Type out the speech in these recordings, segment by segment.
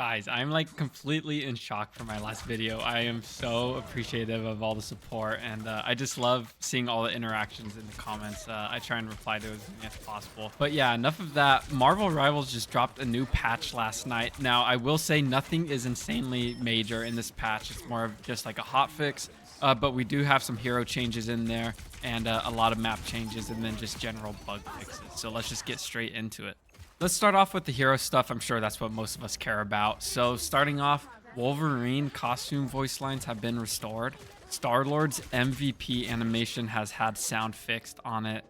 Guys, I'm like completely in shock from my last video. I am so appreciative of all the support, and I just love seeing all the interactions in the comments. I try and reply to as many as possible. But yeah, enough of that. Marvel Rivals just dropped a new patch last night. Now, I will say nothing is insanely major in this patch. It's more of just like a hotfix. But we do have some hero changes in there and a lot of map changes and then just general bug fixes. So let's just get straight into it. Let's start off with the hero stuff. I'm sure that's what most of us care about. So starting off, Wolverine costume voice lines have been restored. Star-Lord's MVP animation has had sound fixed on it.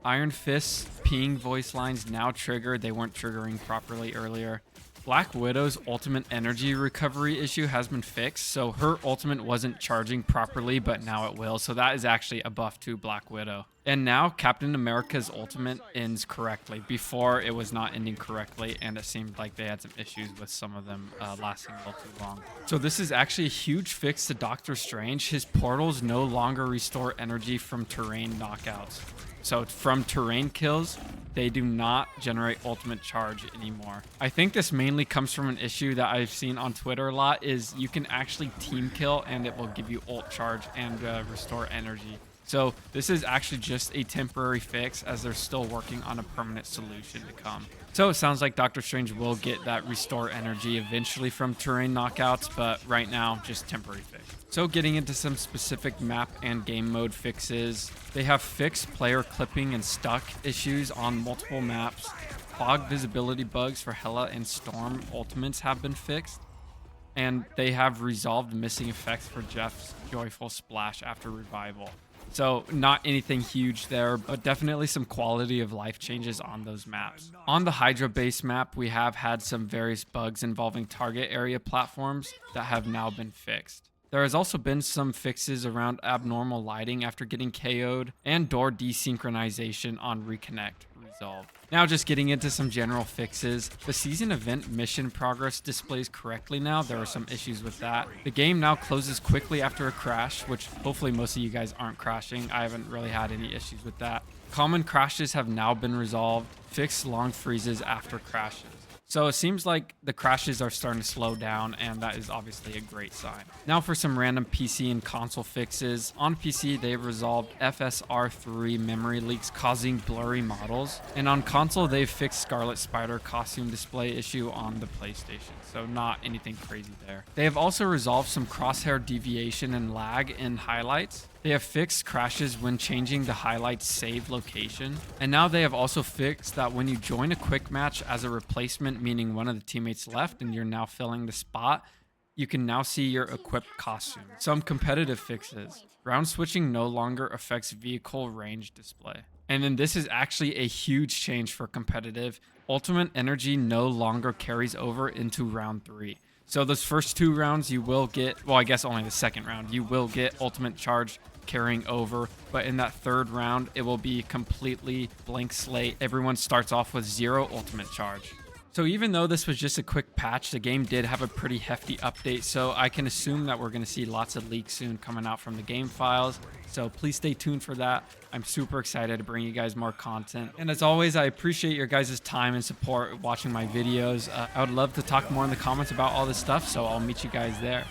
Iron Fist's peeing voice lines now trigger. They weren't triggering properly earlier. Black Widow's ultimate energy recovery issue has been fixed, so her ultimate wasn't charging properly, but now it will. So that is actually a buff to Black Widow. And now Captain America's ultimate ends correctly. Before, it was not ending correctly, and it seemed like they had some issues with some of them lasting a little too long. So this is actually a huge fix to Dr. Strange. His portals no longer restore energy from terrain knockouts. So from terrain kills, they do not generate ultimate charge anymore. I think this mainly comes from an issue that I've seen on Twitter a lot is you can actually team kill and it will give you ult charge and restore energy. So this is actually just a temporary fix as they're still working on a permanent solution to come. So it sounds like Doctor Strange will get that restore energy eventually from terrain knockouts, but right now, just temporary fix. So getting into some specific map and game mode fixes, they have fixed player clipping and stuck issues on multiple maps. Fog visibility bugs for Hela and Storm ultimates have been fixed. And they have resolved missing effects for Jeff's joyful splash after revival. So not anything huge there, but definitely some quality of life changes on those maps. On the Hydra base map, we have had some various bugs involving target area platforms that have now been fixed. There has also been some fixes around abnormal lighting after getting KO'd and door desynchronization on reconnect resolved. Now just getting into some general fixes. The season event mission progress displays correctly now. There are some issues with that. The game now closes quickly after a crash, which hopefully most of you guys aren't crashing. I haven't really had any issues with that. Common crashes have now been resolved. Fixed long freezes after crashes. So it seems like the crashes are starting to slow down, and that is obviously a great sign. Now for some random PC and console fixes. On PC, they've resolved FSR3 memory leaks causing blurry models. And on console, they've fixed Scarlet Spider costume display issue on the PlayStation. So not anything crazy there. They have also resolved some crosshair deviation and lag in highlights. They have fixed crashes when changing the highlights save location. And now they have also fixed that when you join a quick match as a replacement, meaning one of the teammates left and you're now filling the spot, you can now see your equipped costume. Some competitive fixes. Round switching no longer affects vehicle range display. And then this is actually a huge change for competitive. Ultimate energy no longer carries over into round 3. So those first 2 rounds you will get, well, I guess only the second round, you will get ultimate charge carrying over, but in that 3rd round it will be completely blank slate. Everyone starts off with 0 ultimate charge. So even though this was just a quick patch, the game did have a pretty hefty update, so I can assume that we're going to see lots of leaks soon coming out from the game files. So please stay tuned for that. I'm super excited to bring you guys more content. And as always, I appreciate your guys' time and support watching my videos. I would love to talk more in the comments about all this stuff, so I'll meet you guys there.